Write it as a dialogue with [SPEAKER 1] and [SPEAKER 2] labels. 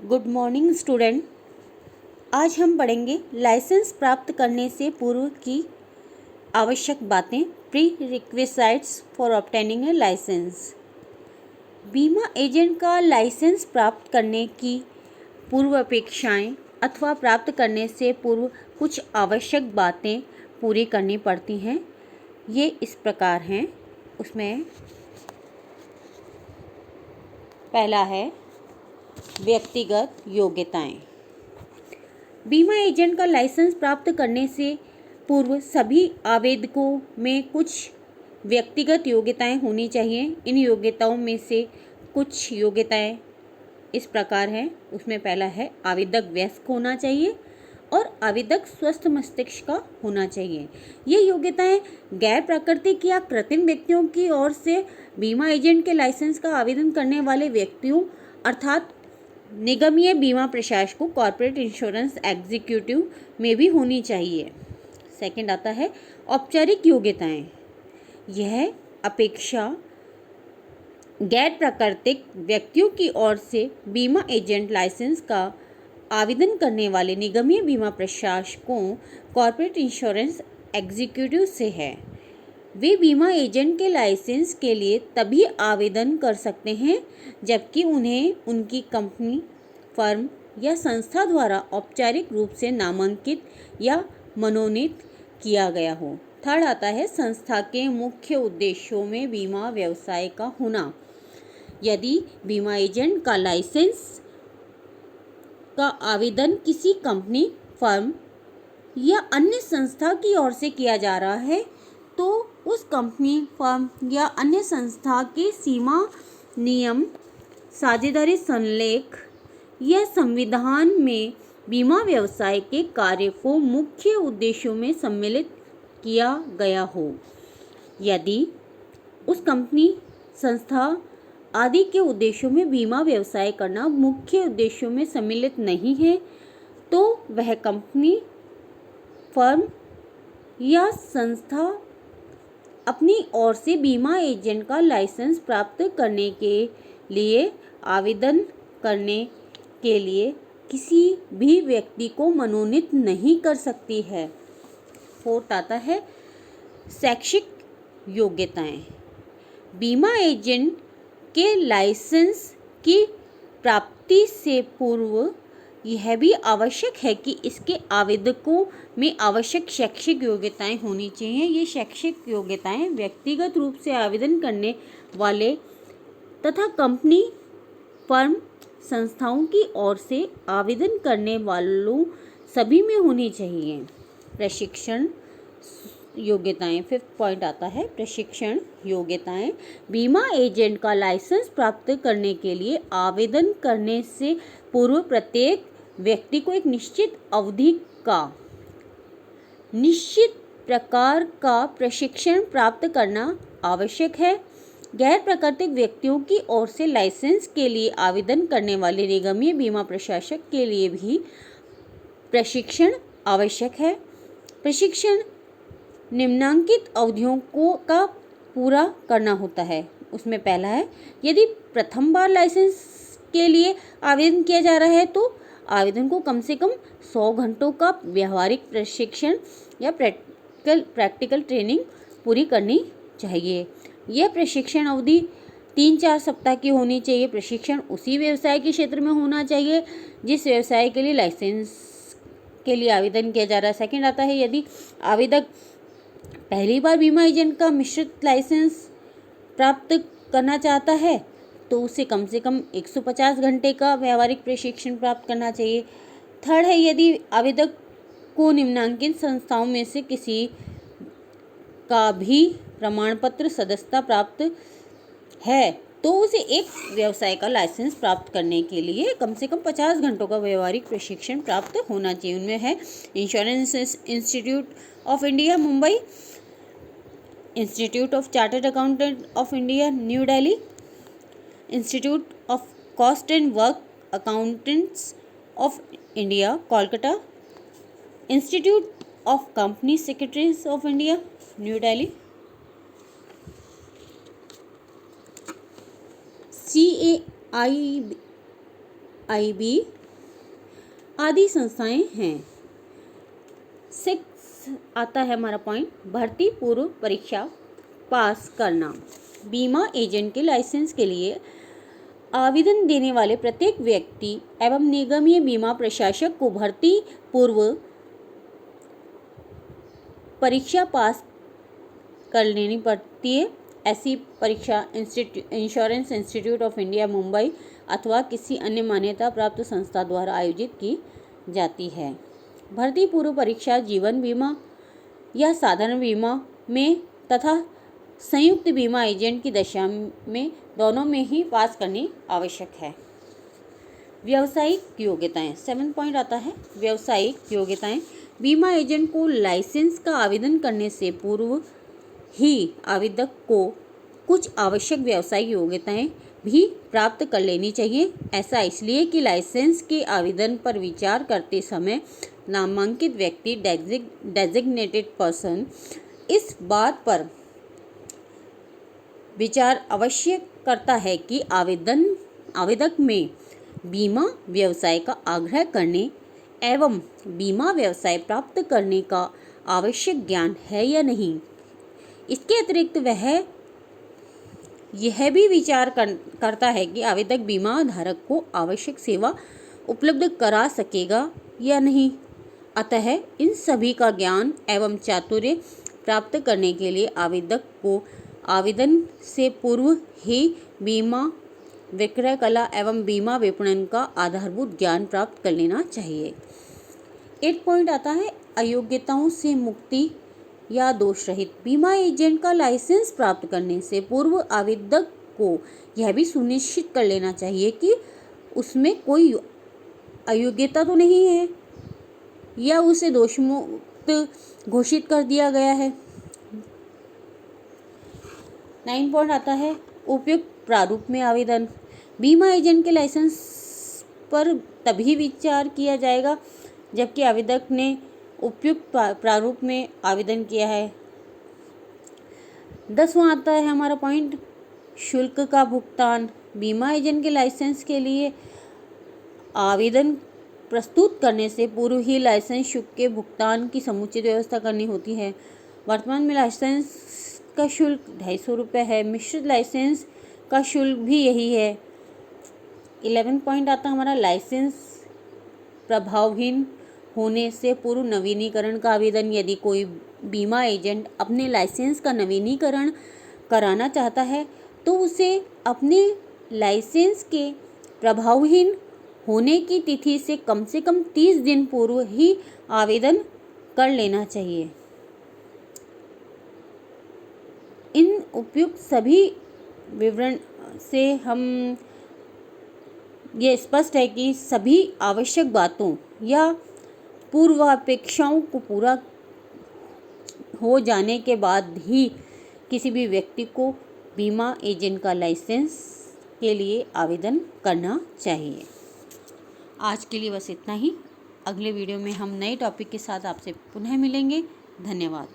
[SPEAKER 1] Good morning student. आज हम पढ़ेंगे लाइसेंस प्राप्त करने से पूर्व की आवश्यक बातें, prerequisites for obtaining a licence. बीमा एजेंट का लाइसेंस प्राप्त करने की पूर्व अपेक्षाएं अथवा प्राप्त करने से पूर्व कुछ आवश्यक बातें पूरी करनी पड़ती हैं। ये इस प्रकार हैं। उसमें पहला है व्यक्तिगत योग्यताएं। बीमा एजेंट का लाइसेंस प्राप्त करने से पूर्व सभी आवेदकों में कुछ व्यक्तिगत योग्यताएं होनी चाहिए। इन योग्यताओं में से कुछ योग्यताएं इस प्रकार हैं। उसमें पहला है आवेदक वयस्क होना चाहिए और आवेदक स्वस्थ मस्तिष्क का होना चाहिए। ये योग्यताएं गैर प्राकृतिक या कृत्रिम व्यक्तियों की ओर से बीमा एजेंट के लाइसेंस का आवेदन करने वाले व्यक्तियों अर्थात निगमीय बीमा प्रशासकों कॉर्पोरेट इंश्योरेंस एग्जीक्यूटिव में भी होनी चाहिए। सेकंड आता है औपचारिक योग्यताएं। यह अपेक्षा गैर प्राकृतिक व्यक्तियों की ओर से बीमा एजेंट लाइसेंस का आवेदन करने वाले निगमीय बीमा प्रशासकों कॉर्पोरेट इंश्योरेंस एग्जीक्यूटिव से है। वे बीमा एजेंट के लाइसेंस के लिए तभी आवेदन कर सकते हैं जबकि उन्हें उनकी कंपनी, फर्म या संस्था द्वारा औपचारिक रूप से नामांकित या मनोनीत किया गया हो। थर्ड आता है संस्था के मुख्य उद्देश्यों में बीमा व्यवसाय का होना। यदि बीमा एजेंट का लाइसेंस का आवेदन किसी कंपनी, फर्म या अन्य संस्था की ओर से किया जा रहा है तो उस कंपनी, फर्म या अन्य संस्था के सीमा, नियम, साझेदारी संलेख या संविधान में बीमा व्यवसाय के कार्य को मुख्य उद्देश्यों में सम्मिलित किया गया हो। यदि उस कंपनी, संस्था आदि के उद्देश्यों में बीमा व्यवसाय करना मुख्य उद्देश्यों में सम्मिलित नहीं है तो वह कंपनी, फर्म या संस्था अपनी ओर से बीमा एजेंट का लाइसेंस प्राप्त करने के लिए आवेदन करने के लिए किसी भी व्यक्ति को मनोनीत नहीं कर सकती है। फोर्थ आता है शैक्षिक योग्यताएं। बीमा एजेंट के लाइसेंस की प्राप्ति से पूर्व यह भी आवश्यक है कि इसके आवेदकों में आवश्यक शैक्षिक योग्यताएं होनी चाहिए। ये शैक्षिक योग्यताएं व्यक्तिगत रूप से आवेदन करने वाले तथा कंपनी, फर्म, संस्थाओं की ओर से आवेदन करने वालों सभी में होनी चाहिए। प्रशिक्षण योग्यताएं। फिफ्थ पॉइंट आता है प्रशिक्षण योग्यताएं। बीमा एजेंट का लाइसेंस प्राप्त करने के लिए आवेदन करने से पूर्व प्रत्येक व्यक्ति को एक निश्चित अवधि का निश्चित प्रकार का प्रशिक्षण प्राप्त करना आवश्यक है। गैर प्राकृतिक व्यक्तियों की ओर से लाइसेंस के लिए आवेदन करने वाले निगमीय बीमा प्रशासक के लिए भी प्रशिक्षण आवश्यक है। प्रशिक्षण निम्नांकित अवधियों का पूरा करना होता है। उसमें पहला है यदि प्रथम बार लाइसेंस के लिए आवेदन किया जा रहा है तो आवेदन को कम से कम 100 घंटों का व्यावहारिक प्रशिक्षण या प्रैक्टिकल ट्रेनिंग पूरी करनी चाहिए। यह प्रशिक्षण अवधि 3-4 सप्ताह की होनी चाहिए। प्रशिक्षण उसी व्यवसाय के क्षेत्र में होना चाहिए जिस व्यवसाय के लिए लाइसेंस के लिए आवेदन किया जा रहा है। सेकंड आता है यदि आवेदक पहली बार बीमा एजेंट का मिश्रित लाइसेंस प्राप्त करना चाहता है तो उसे कम से कम 150 घंटे का व्यावहारिक प्रशिक्षण प्राप्त करना चाहिए। थर्ड है यदि आवेदक को निम्नांकित संस्थाओं में से किसी का भी प्रमाण पत्र सदस्यता प्राप्त है तो उसे एक व्यवसाय का लाइसेंस प्राप्त करने के लिए कम से कम 50 घंटों का व्यावहारिक प्रशिक्षण प्राप्त होना चाहिए। उनमें है insurance institute of India Mumbai, institute of chartered accountant of India new Delhi, institute of cost and work accountants of India Kolkata, institute of company secretaries of India new Delhi, CAI IB आदि संस्थाएं हैं। 6 आता है हमारा पॉइंट, भर्ती पूर्व परीक्षा पास करना। बीमा एजेंट के लाइसेंस के लिए आवेदन देने वाले प्रत्येक व्यक्ति एवं निगमीय बीमा प्रशासक को भर्ती पूर्व परीक्षा पास कर लेनी पड़ती है। ऐसी परीक्षा insurance institute of India Mumbai अथवा किसी अन्य मान्यता प्राप्त संस्था द्वारा आयोजित की जाती है। भर्ती पूर्व परीक्षा जीवन बीमा या साधारण बीमा में तथा संयुक्त बीमा एजेंट की दशा में दोनों में ही पास करनी आवश्यक है। व्यावसायिक योग्यताएं, 7 पॉइंट आता है व्यावसायिक योग्यताएं। बीमा एजेंट को लाइसेंस का आवेदन करने से पूर्व ही आवेदक को कुछ आवश्यक व्यावसायिक योग्यताएं भी प्राप्त कर लेनी चाहिए। ऐसा इसलिए कि लाइसेंस के आवेदन पर विचार करते समय नामांकित व्यक्ति डेजिग्नेटेड पर्सन इस बात पर विचार अवश्य करता है कि आवेदक में बीमा व्यवसाय का आग्रह करने एवं बीमा व्यवसाय प्राप्त करने का आवश्यक ज्ञान है या नहीं। इसके अतिरिक्त वह यह भी विचार करता है कि आवेदक बीमा धारक को आवश्यक सेवा उपलब्ध करा सकेगा या नहीं। अतः इन सभी का ज्ञान एवं चातुर्य प्राप्त करने के लिए आवेदक को आवेदन से पूर्व ही बीमा विक्रय कला एवं बीमा विपणन का आधारभूत ज्ञान प्राप्त कर लेना चाहिए। 8 पॉइंट आता है अयोग्यताओं से मुक्ति या दोष रहित। बीमा एजेंट का लाइसेंस प्राप्त करने से पूर्व आवेदक को यह भी सुनिश्चित कर लेना चाहिए कि उसमें कोई अयोग्यता तो नहीं है या उसे दोषमुक्त घोषित कर दिया गया है। 9 पॉइंट आता है उपयुक्त प्रारूप में आवेदन। बीमा एजेंट के लाइसेंस पर तभी विचार किया जाएगा जबकि आवेदक ने उपयुक्त प्रारूप में आवेदन किया है। 10वां आता है हमारा पॉइंट शुल्क का भुगतान। बीमा एजेंट के लाइसेंस के लिए आवेदन प्रस्तुत करने से पूर्व ही लाइसेंस शुल्क के भुगतान की समुचित व्यवस्था करनी होती है। वर्तमान में लाइसेंस का शुल्क 250 रुपये है। मिश्रित लाइसेंस का शुल्क भी यही है। 11 पॉइंट आता हमारा लाइसेंस प्रभावहीन होने से पूर्व नवीनीकरण का आवेदन। यदि कोई बीमा एजेंट अपने लाइसेंस का नवीनीकरण कराना चाहता है तो उसे अपने लाइसेंस के प्रभावहीन होने की तिथि से कम 30 दिन पूर्व ही आवेदन कर लेना चाहिए। इन उपयुक्त सभी विवरण से हम ये स्पष्ट है कि सभी आवश्यक बातों या पूर्वापेक्षाओं को पूरा हो जाने के बाद ही किसी भी व्यक्ति को बीमा एजेंट का लाइसेंस के लिए आवेदन करना चाहिए। आज के लिए बस इतना ही। अगले वीडियो में हम नए टॉपिक के साथ आपसे पुनः मिलेंगे। धन्यवाद।